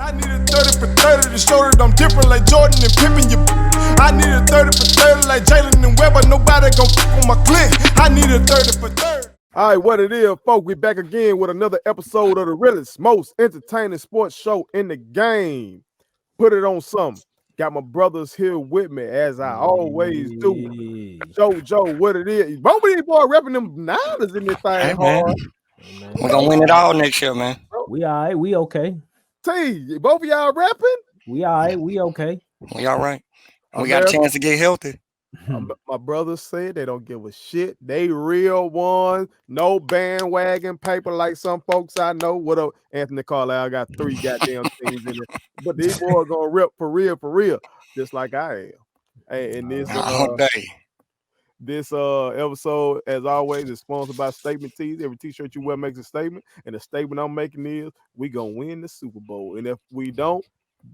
I need a 30 for 30 to show that I'm different like Jordan and Pippen. I need a 30 for 30 like Jalen and Webber. Nobody gon' fuck on my click. I need a 30 for 30. All right, what it is, folks, we back again with another episode of the realest, most entertaining sports show in the game. Put it on some. Got my brothers here with me, as I always do. Joe, what it is. Both of these boys repping them Niners in this thing Hey, hard. man. We're going to win it all next year, man. We all right. We okay. T, both of y'all rapping? We all right. We okay. We all right. We got a chance to get healthy. My brothers said they don't give a shit. They real ones. No bandwagon paper like some folks I know. What up, Anthony Carlisle got 3 goddamn teams in it. But these boys gonna rip for real, just like I am. Hey, and this all day. This episode, as always, is sponsored by Statement Tees. Every t-shirt you wear makes a statement, and the statement I'm making is we gonna win the Super Bowl. And if we don't,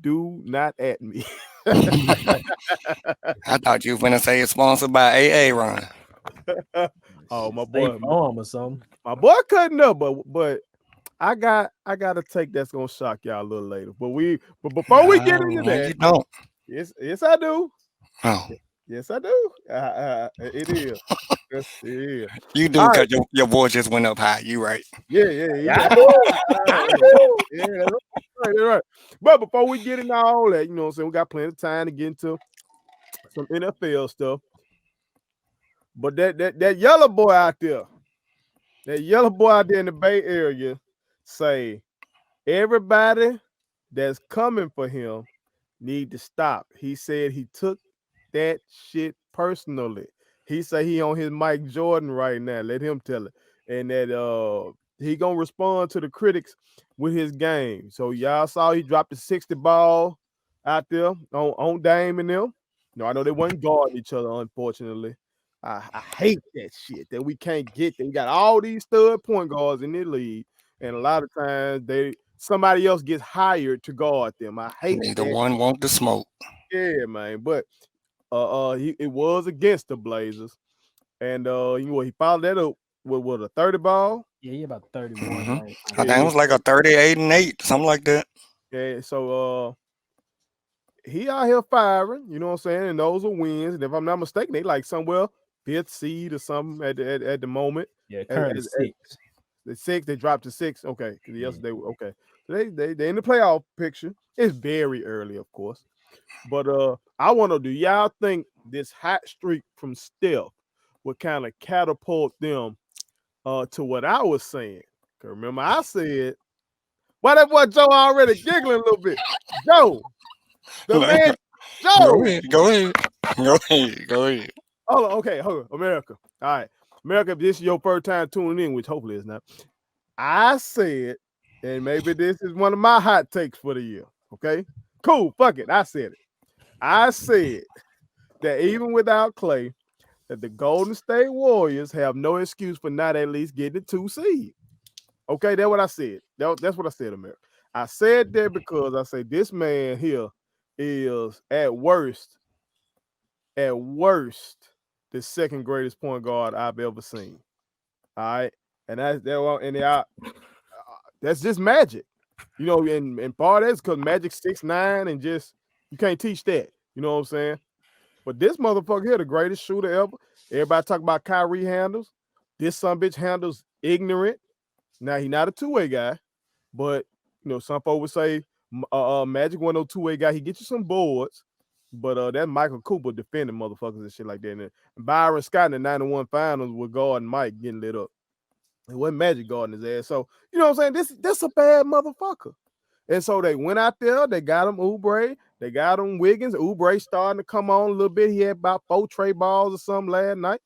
do not at me. I thought you were gonna say it's sponsored by AA Ron. Oh, my boy, or something. My boy cutting up, but I got a take that's gonna shock y'all a little later. But before we get into that, you don't. Yes, I do. Oh. Yes, I do. It is. Yes, it is. You do because your voice just went up high. You right. Yeah. Yeah, right. But before we get into all that, you know what I'm saying, we got plenty of time to get into some NFL stuff. But that yellow boy out there in the Bay Area say everybody that's coming for him need to stop. He said he took that shit personally. He say he on his Mike Jordan right now. Let him tell it. And that he gonna respond to the critics with his game. So y'all saw he dropped the 60 ball out there on Dame and them. No, I know they wasn't guarding each other, unfortunately. I hate that shit that we can't get that. We got all these stud point guards in the league, and a lot of times somebody else gets hired to guard them. I hate Neither one want the smoke. Yeah, man. But it was against the Blazers, and he followed that up with a 30 ball. Yeah, about 31. Mm-hmm. I think it was like a 38-8, something like that. Yeah, so he out here firing, you know what I'm saying, and those are wins. And if I'm not mistaken, they like somewhere 5th seed or something at the moment. Yeah, currently 6. The 6, they dropped to 6. Okay, because yesterday, okay. So they in the playoff picture. It's very early, of course. But I want to do y'all think this hot streak from Steph would kind of catapult them to what I was saying? Because remember, I said, why that boy Joe already giggling a little bit? Joe, the man, Joe. Go ahead. Hold on, America. All right, America, if this is your first time tuning in, which hopefully it's not, I said, and maybe this is one of my hot takes for the year, okay? Cool, fuck it, I said it. I said that even without Clay, that the Golden State Warriors have no excuse for not at least getting the 2 seed. Okay, that's what I said. That's what I said, America. I said that because I say this man here is at worst, the second greatest point guard I've ever seen. All right, and that's just magic, you know. And part of that's because Magic's 6'9" and just you can't teach that. You know what I'm saying? But this motherfucker here, the greatest shooter ever. Everybody talk about Kyrie handles. This sumbitch handles ignorant. Now, he's not a two-way guy, but, you know, some folks would say Magic wasn't no two-way guy. He get you some boards, but that Michael Cooper defending motherfuckers and shit like that. And Byron Scott in the 91 finals with guarding Mike getting lit up. It wasn't Magic guarding his ass. So, you know what I'm saying? This a bad motherfucker. And so they went out there. They got him Oubre. They got him Wiggins. Oubre starting to come on a little bit. He had about 4 trade balls or something last night.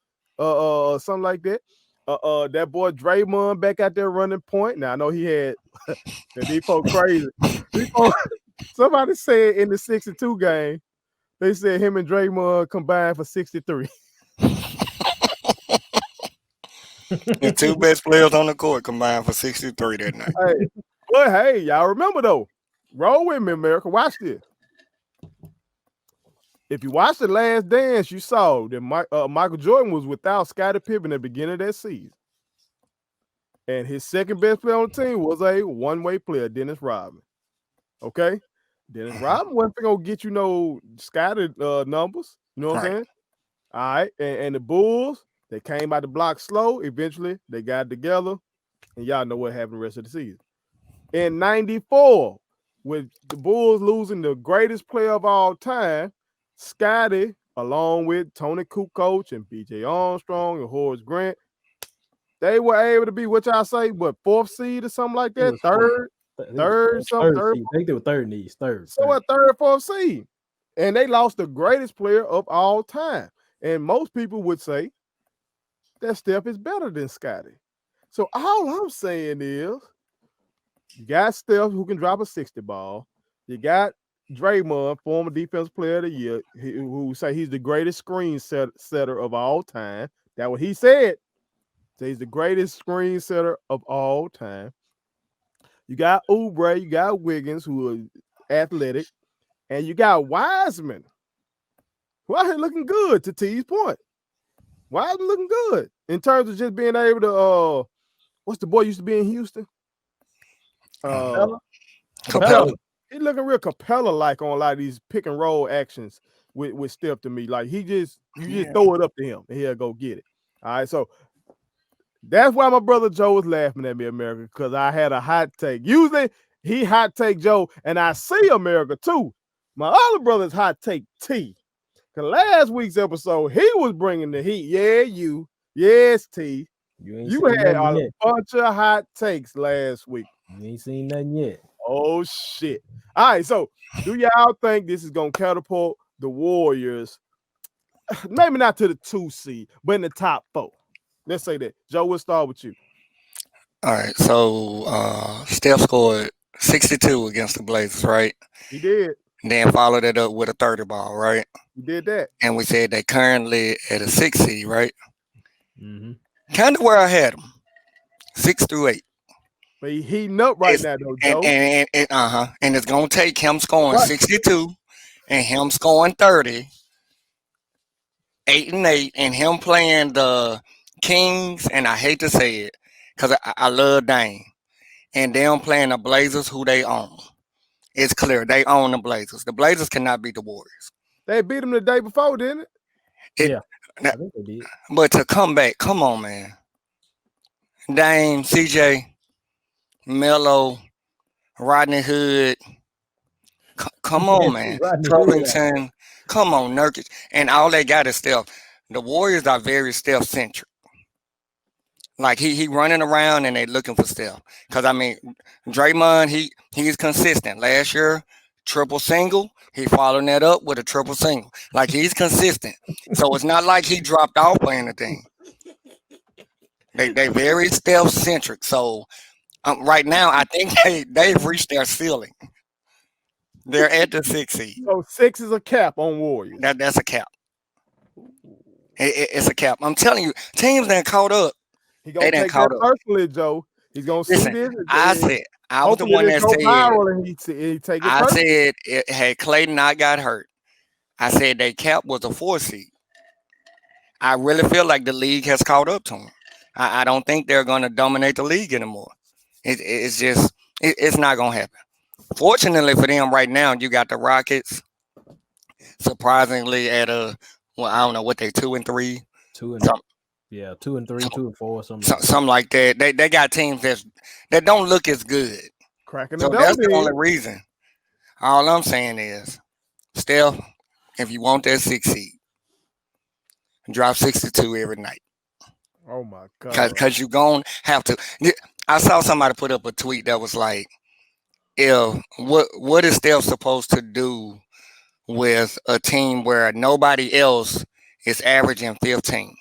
Something like that. That boy Draymond back out there running point. Now I know he had these folks crazy. Somebody said in the 62 game, they said him and Draymond combined for 63. The 2 best players on the court combined for 63 that night. Hey, y'all remember though. Roll with me, America. Watch this. If you watched The Last Dance, you saw that Michael Jordan was without Scottie Pippen at the beginning of that season. And his second best player on the team was a one-way player, Dennis Rodman. Okay. Dennis Rodman wasn't gonna get you no scattered numbers. You know what I'm Right. saying? All right. And the Bulls, they came out the block slow. Eventually, they got together, and y'all know what happened the rest of the season. In 94, with the Bulls losing the greatest player of all time, Scotty, along with Tony Kukoc and BJ Armstrong and Horace Grant, they were able to be, what y'all say, what, fourth seed or something like that? Third, third seed. I think they were third in the East. Third. So a third, fourth seed. And they lost the greatest player of all time. And most people would say that Steph is better than Scotty. So all I'm saying is, you got Steph who can drop a 60 ball. You got Draymond, former defensive player of the year, who say he's the greatest screen setter of all time. That's what he said. So he's the greatest screen setter of all time. You got Oubre, you got Wiggins, who are athletic, and you got Wiseman, who out here looking good, to T's point. Wiseman looking good in terms of just being able to what's the boy used to be in Houston? Capella. He looking real Capella-like on a lot of these pick and roll actions with Steph to me. Like you just throw it up to him and he'll go get it. All right, so that's why my brother Joe was laughing at me, America, because I had a hot take. Usually he hot take Joe, and I see America too. My other brother's hot take T. Because last week's episode, he was bringing the heat. Yeah, you. Yes, T. You had a bunch of hot takes last week. You ain't seen nothing yet. Oh, shit. All right, so do y'all think this is going to catapult the Warriors, maybe not to the 2 seed, but in the top 4? Let's say that. Joe, we'll start with you. All right. So Steph scored 62 against the Blazers, right? He did. Then followed it up with a 30 ball, right? He did that. And we said they currently at a 6 seed, right? Mm-hmm. Kind of where I had them, 6 through 8. But he heating up right now, though, Joe. And it's gonna take him scoring 62 and him scoring 30, 8 and 8, and him playing the Kings. And I hate to say it because I love Dame, and them playing the Blazers, who they own. It's clear they own the Blazers. The Blazers cannot beat the Warriors. They beat them the day before, didn't it? Yeah, I think they did. But to come back, come on, man. Dame, CJ, Melo, Rodney Hood. Come on, man. Covington. Come on, Nurkic. And all they got is Steph. The Warriors are very Steph-centric. Like he running around and they looking for Steph. Because, I mean, Draymond, he's consistent. Last year, triple single. He followed that up with a triple single. Like, he's consistent. So it's not like he dropped off or anything. They very Steph-centric. So right now, I think they've reached their ceiling. They're at the 6 seed. So 6 is a cap on Warriors. That's a cap. It's a cap. I'm telling you, teams that caught up. He gonna take that personally, Joe. He's gonna see this. I was the one that said. He take it I said, had Clayton not got hurt, I said they cap was a 4 seed. I really feel like the league has caught up to them. I don't think they're going to dominate the league anymore. It's just it's not going to happen. Fortunately for them, right now you got the Rockets. Surprisingly, at I don't know what they 2 and 3. 2 and 3. Yeah, 2 and 3, 2 and 4, something like that. They got teams that don't look as good. Cracking so that's the only reason. All I'm saying is, Steph, if you want that 6 seed, drop 62 every night. Oh my God! Because you're gonna have to. I saw somebody put up a tweet that was like, what is Steph supposed to do with a team where nobody else is averaging 15?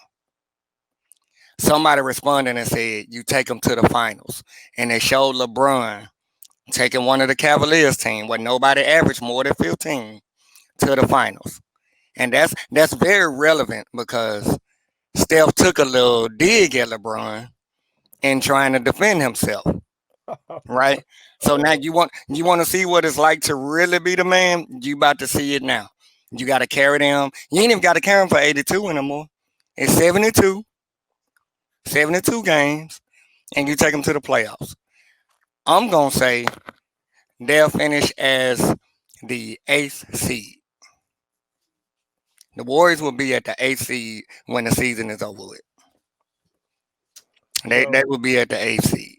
Somebody responded and said, you take them to the finals. And they showed LeBron taking one of the Cavaliers team where nobody averaged more than 15 to the finals. And that's very relevant because Steph took a little dig at LeBron in trying to defend himself. Right? So now you want to see what it's like to really be the man? You about to see it now. You got to carry them. You ain't even got to carry them for 82 anymore. It's 72 games, and you take them to the playoffs. I'm going to say they'll finish as the 8th seed. The Warriors will be at the 8th seed when the season is over with. They will be at the 8th seed.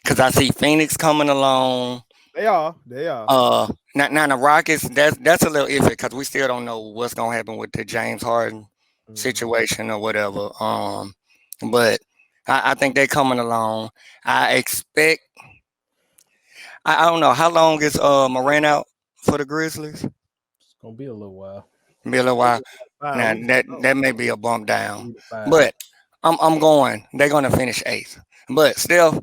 Because I see Phoenix coming along. They are. Now the Rockets, that's a little iffy because we still don't know what's gonna happen with the James Harden situation or whatever. But I think they're coming along. I expect. I don't know how long is Morant out for the Grizzlies. It's gonna be a little while. Be a little while. Now that may be a bump down, but I'm going. They're gonna finish 8th. But still,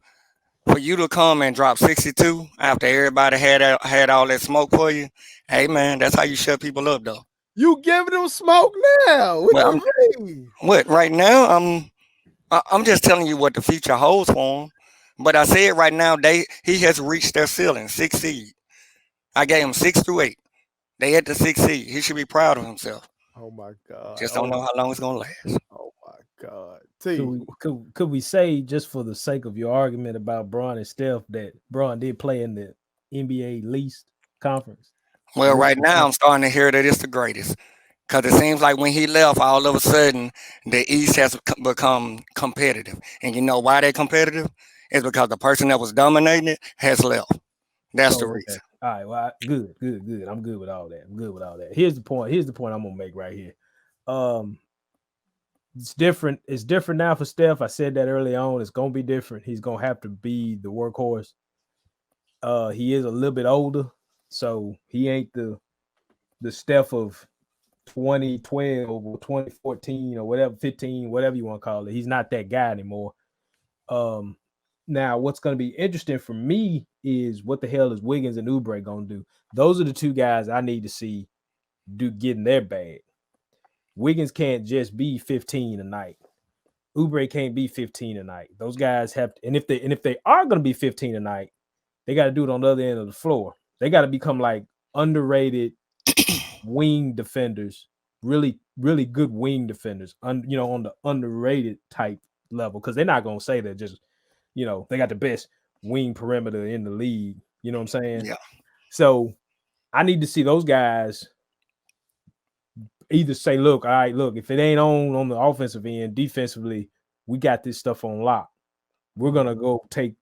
for you to come and drop 62 after everybody had all that smoke for you, hey man, that's how you shut people up though. You giving them smoke now? What you mean? What right now? I'm just telling you what the future holds for him. But I said right now he has reached their ceiling, 6th seed. I gave him 6 through 8. They at the 6th seed. He should be proud of himself. Oh my God! Just don't know how long it's gonna last. Oh my God! Could we say, just for the sake of your argument about Bron and Steph, that Bron did play in the NBA least conference? Well, right now I'm starting to hear that it's the greatest. Because it seems like when he left, all of a sudden, the East has become competitive. And you know why they're competitive? It's because the person that was dominating it has left. That's the reason. All right, well, good. I'm good with all that. Here's the point I'm gonna make right here. It's different. It's different now for Steph. I said that early on. It's gonna be different. He's gonna have to be the workhorse. He is a little bit older, so he ain't the Steph of 2012 or 2014 or whatever, 15, whatever you want to call it. He's not that guy anymore. Now, what's going to be interesting for me is what the hell is Wiggins and Oubre going to do? Those are the two guys I need to see get in their bag. Wiggins can't just be 15 a night. Oubre can't be 15 a night. Those guys have to, and if they are going to be 15 a night, they got to do it on the other end of the floor. They got to become like underrated wing defenders, really, really good wing defenders, on the underrated type level, because they're not going to say that just, they got the best wing perimeter in the league. You know what I'm saying? Yeah. So I need to see those guys either say, look, if it ain't on the offensive end, defensively, we got this stuff on lock. We're going to go take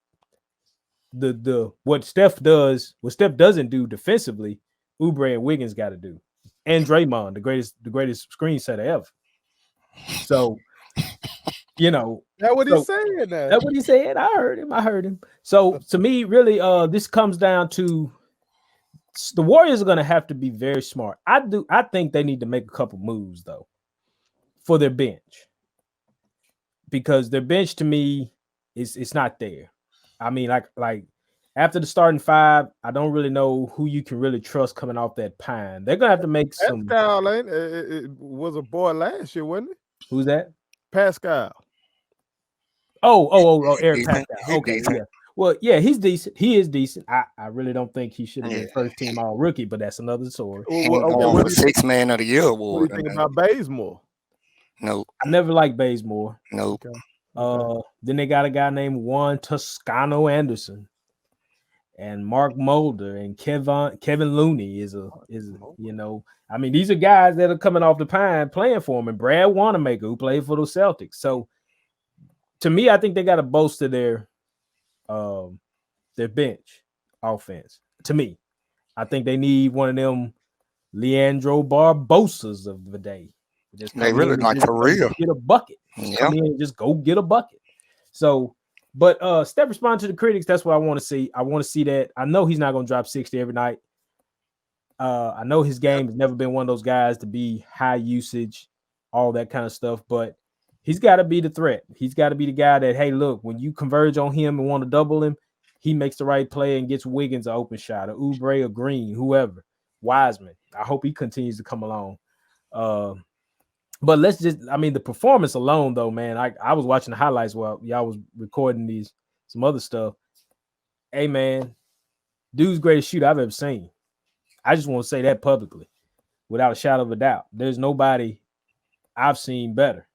what Steph doesn't do defensively, Oubre and Wiggins got to do. And Draymond, the greatest screen setter ever. So, that's what he's saying now. That's what he said. I heard him. So to me, really, this comes down to the Warriors are going to have to be very smart. I think they need to make a couple moves though for their bench, because their bench to me it's not there. I mean, like after the starting five, I don't really know who you can really trust coming off that pine. They're gonna have to make some. Pascal it was a boy last year, wasn't it? Who's that? Pascal. Oh, Eric Pascal. Okay, yeah. Well, yeah, he's decent. He is decent. I really don't think he should have been first team all rookie, but that's another story. What 6th man of the year award. What do you think about Bazemore? Nope. I never liked Bazemore. Nope. Then they got a guy named Juan Toscano Anderson, and Mark Mulder, and Kevin Looney is I mean, these are guys that are coming off the pine playing for him, and Brad Wanamaker, who played for the Celtics. So to me, I think they got to bolster their bench offense. To me, I think they need one of them Leandro Barbosas of the day. They really like for real. Get a bucket. Come in and just go get a bucket. So, but Steph respond to the critics. That's what I want to see. I want to see that. I know he's not going to drop 60 every night. I know his game has never been one of those guys to be high usage, all that kind of stuff, but he's got to be the threat. He's got to be the guy that, hey, look, when you converge on him and want to double him, he makes the right play and gets Wiggins an open shot, or Oubre or Green, whoever. Wiseman. I hope he continues to come along. But the performance alone, though, man, I was watching the highlights while y'all was recording some other stuff. Hey, man, dude's greatest shooter I've ever seen. I just want to say that publicly, without a shadow of a doubt. There's nobody I've seen better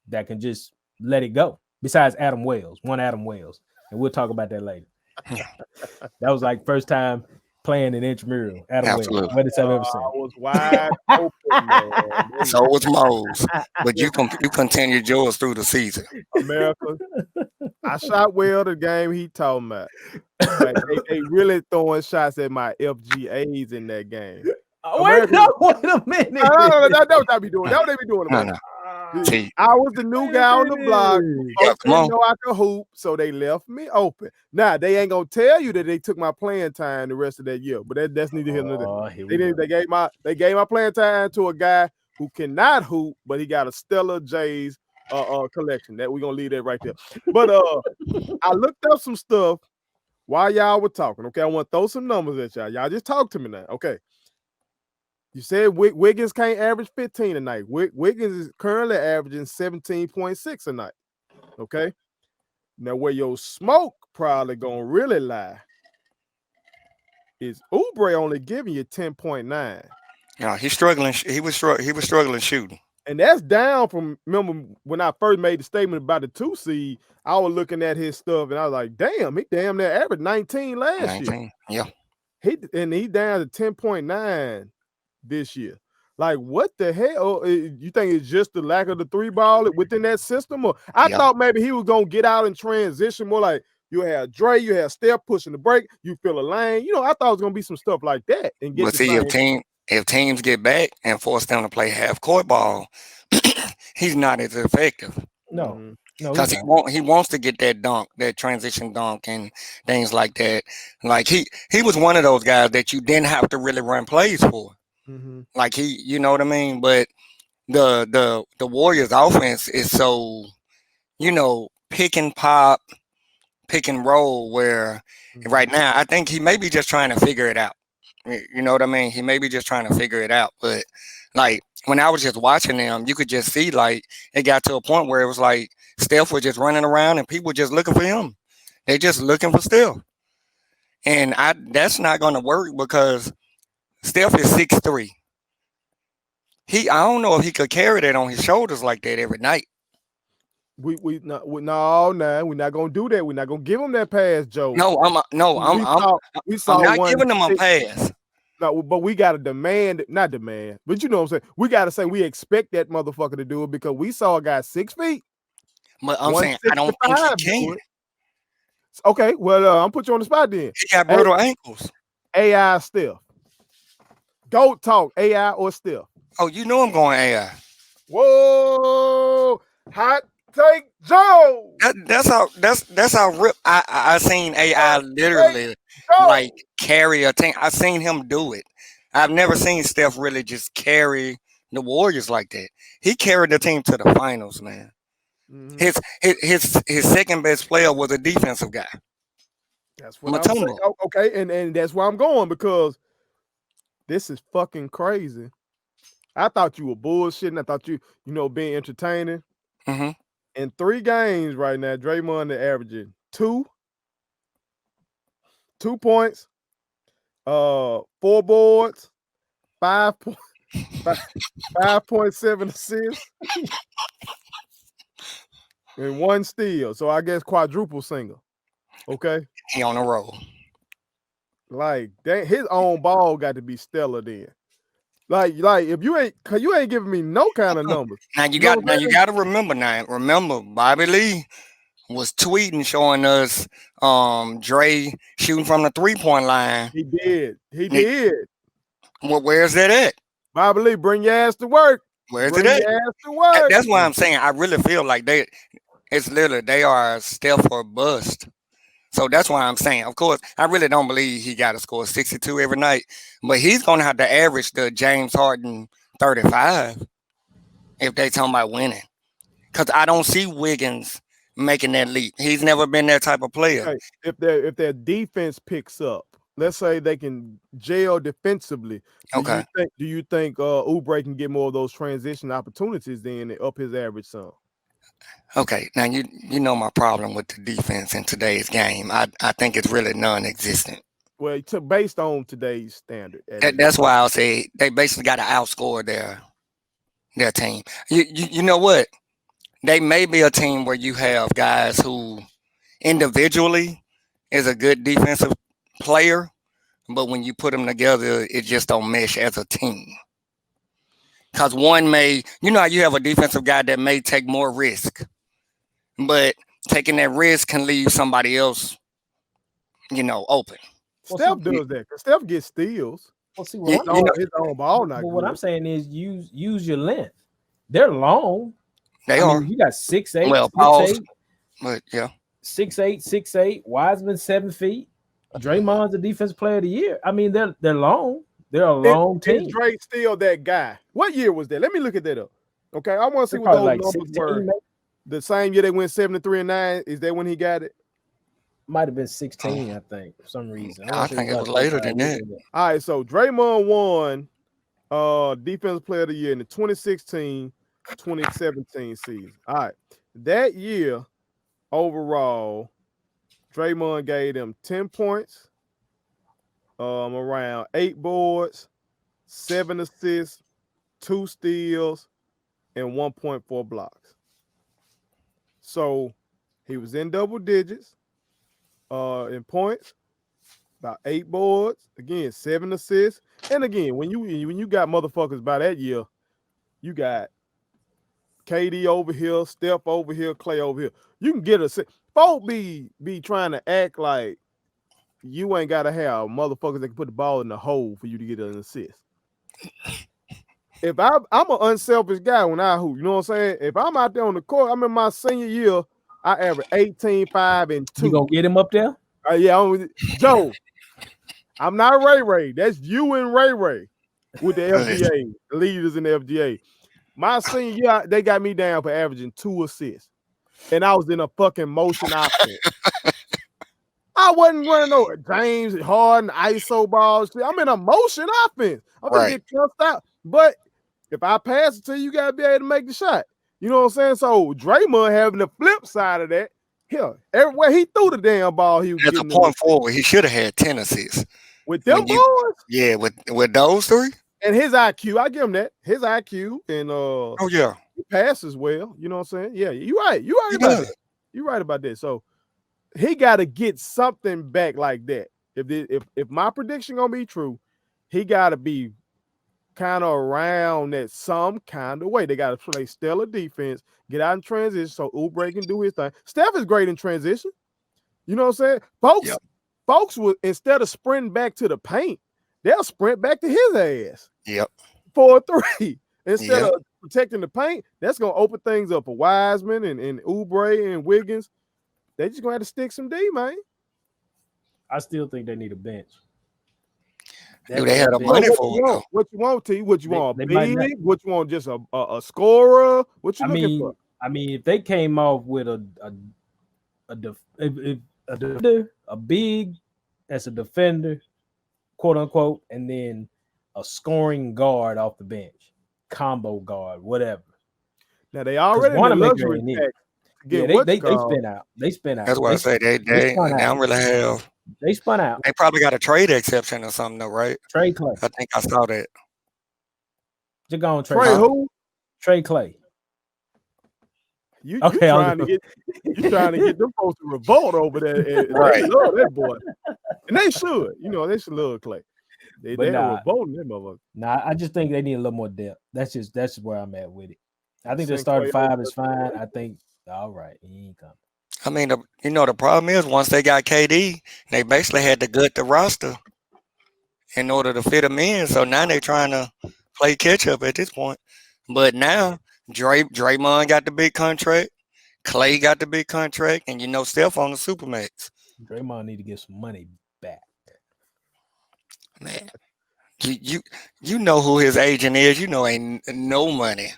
that can just let it go, besides Adam Wells, and we'll talk about that later. That was like first time playing an intramural at a wedding. Absolutely. Wettest I've ever seen. I was wide open, man. So was Mo's, but you continued yours through the season. America. I shot well the game he talking about. But they really throwing shots at my FGAs in that game. Wait a minute. No, that's what I be doing. That's what they be doing. No. See, I was the new guy on the block. Yeah, Folks didn't know I could hoop, so they left me open. Now they ain't gonna tell you that they took my playing time the rest of that year, but that's neither here nor there. They gave my playing time to a guy who cannot hoop, but he got a stellar J's collection. That we're gonna leave that right there. But I looked up some stuff while y'all were talking. Okay, I want to throw some numbers at y'all. Y'all just talk to me now. Okay. You said Wiggins can't average 15 a night. Wiggins is currently averaging 17.6 a night. Okay. Now, where your smoke probably gonna really lie is Oubre only giving you 10.9. Yeah, he's struggling. He was struggling shooting. And that's down from, remember when I first made the statement about the 2 seed, I was looking at his stuff and I was like, damn, he damn near averaged 19 last year. Yeah. He down to 10.9 this year. Like, what the hell? You think it's just the lack of the 3 ball within that system? Or I thought maybe he was gonna get out and transition more like you have Dre, you have Steph pushing the break, you feel a lane. You know, I thought it was gonna be some stuff like that. And get but see, if teams get back and force them to play half court ball, he's not as effective. No, because he wants to get that dunk, that transition dunk, and things like that. Like he was one of those guys that you didn't have to really run plays for. Like you know what I mean. But the Warriors' offense is so, pick and pop, pick and roll. Where right now, I think he may be just trying to figure it out. You know what I mean? He may be just trying to figure it out. But like when I was just watching them, you could just see like it got to a point where it was like Steph was just running around and people were just looking for him. They're just looking for Steph. And that's not going to work because Steph is 6'3". I don't know if he could carry that on his shoulders like that every night. We're not gonna do that. We're not gonna give him that pass, Joe. I'm not giving him a pass. No, but we gotta not demand, but you know what I'm saying. We gotta say we expect that motherfucker to do it because we saw a guy 6 feet. But I'm saying I don't think he can. Okay, well, I'm put you on the spot then. He got brittle ankles. AI Steph. Go talk AI or Steph. Oh, you know I'm going AI. Whoa, hot take Joe. That's how rip. I seen AI literally like carry a team. I seen him do it. I've never seen Steph really just carry the Warriors like that. He carried the team to the finals, man. His second best player was a defensive guy. That's what I'm saying. Okay, and that's where I'm going because this is fucking crazy. I thought you were bullshitting. I thought you being entertaining. In 3 games right now, Draymond is averaging 2 points, 4 boards, 5.7 assists, and 1 steal. So I guess quadruple single. Okay, he on a roll. Like his own ball got to be stellar then. Like if you ain't giving me no kind of numbers. Now you got to remember now. Remember, Bobby Lee was tweeting showing us Dre shooting from the 3-point line. He did. Well, where's that at? Bobby Lee, bring your ass to work. Where's it at? Your ass to work. That's why I'm saying I really feel like they are Steph or bust. So that's why I'm saying, of course, I really don't believe he got to score 62 every night, but he's going to have to average the James Harden 35 if they talking about winning. Because I don't see Wiggins making that leap. He's never been that type of player. Okay. If their defense picks up, let's say they can gel defensively. Do you think Oubre can get more of those transition opportunities then and up his average some? Okay, now you know my problem with the defense in today's game. I think it's really non-existent. Well, based on today's standard. That's why I'll say they basically got to outscore their team. You know what? They may be a team where you have guys who individually is a good defensive player, but when you put them together, it just don't mesh as a team. Because one may, how you have a defensive guy that may take more risk, but taking that risk can leave somebody else, open. Steph does that because Steph gets steals. Well, see, his own ball not but good. what I'm saying is use your length. They're long. They I are. mean, you got 6'8", Well, 6'8", pause. But yeah, 6'8", 6'8". Wiseman 7 feet. Draymond's the defensive player of the year. I mean, they're long. They're a long team. Is Dre still that guy? What year was that? Let me look at that up. Okay, I want to see They're what those probably like numbers 16, were. maybe? The same year they went 7-3-9. Is that when he got it? Might have been 16, I think, for some reason. I think it was later than that. All right, so Draymond won defensive player of the year in the 2016-2017 season. All right. That year, overall, Draymond gave them 10 points, around 8 boards, 7 assists, 2 steals, and 1.4 blocks. So he was in double digits in points, about 8 boards, again, 7 assists. And again, when you got motherfuckers by that year, you got KD over here, Steph over here, Clay over here. You can get a folks be trying to act like you ain't gotta have motherfuckers that can put the ball in the hole for you to get an assist. If I'm an unselfish guy when I hoop, you know what I'm saying? If I'm out there on the court, I'm in my senior year, I average 18, 5, and 2. You gonna get him up there? Yeah, Joe. I'm not Ray. That's you and Ray with the FGA, the leaders in the FGA. My senior year, they got me down for averaging 2 assists. And I was in a fucking motion offense. I wasn't running no James Harden, ISO balls. I'm in a motion offense. I'm gonna get cussed out. But if I pass it to you, you gotta be able to make the shot. You know what I'm saying? So Draymond having the flip side of that. Here, everywhere he threw the damn ball, he was as a point forward. He should have had 10 assists with them boys. Yeah, with those 3. And his IQ, I give him that. His IQ and yeah, he passes well. You know what I'm saying? Yeah, you're right. You're right about that. You're right about that. So he got to get something back like that. If my prediction gonna be true, he got to be kind of around that some kind of way. They got to play stellar defense, get out in transition so Oubre can do his thing. Steph is great in transition. You know what I'm saying? Folks would, instead of sprinting back to the paint, they'll sprint back to his ass. Yep. For a 3. Instead of protecting the paint, that's gonna open things up for Wiseman and Oubre and Wiggins. They just gonna have to stick some D, man. I still think they need a bench. Do they have the money for it? What you want, T? What you want? Big? What you want? Just a scorer? What you looking for? I mean, if they came off with a big as a defender, quote unquote, and then a scoring guard off the bench, combo guard, whatever. Now they already in the luxury tax. Yeah, they spin out. They spin out. That's why I say they don't really have. They spun out. They probably got a trade exception or something, though, right? Trade Clay. I think I saw that. Just go on trade who? Trade Clay. You trying to get them folks to revolt over there. Right. They love that boy. And they should. You know, they should love Clay. They are revolting them motherfucker. Nah, I just think they need a little more depth. That's where I'm at with it. I think the starting 5 is fine. I think all right, he ain't coming. I mean, the problem is once they got KD, they basically had to gut the roster in order to fit him in. So now they're trying to play catch up at this point. But now Draymond got the big contract, Clay got the big contract, and Steph on the Supermax. Draymond need to get some money back. Man, you know who his agent is. Ain't no money.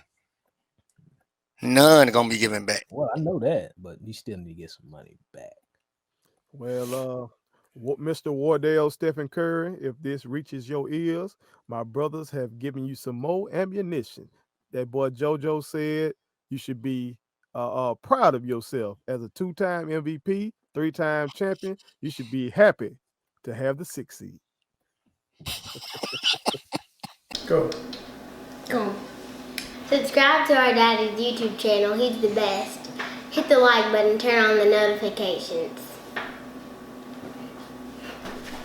None gonna be given back. Well, I know that, but you still need to get some money back. Well, Mr. Wardell, Stephen Curry, if this reaches your ears, my brothers have given you some more ammunition. That boy JoJo said you should be proud of yourself as a 2-time MVP, 3-time champion. You should be happy to have the 6th seed. Go. Subscribe to our daddy's YouTube channel. He's the best. Hit the like button, turn on the notifications.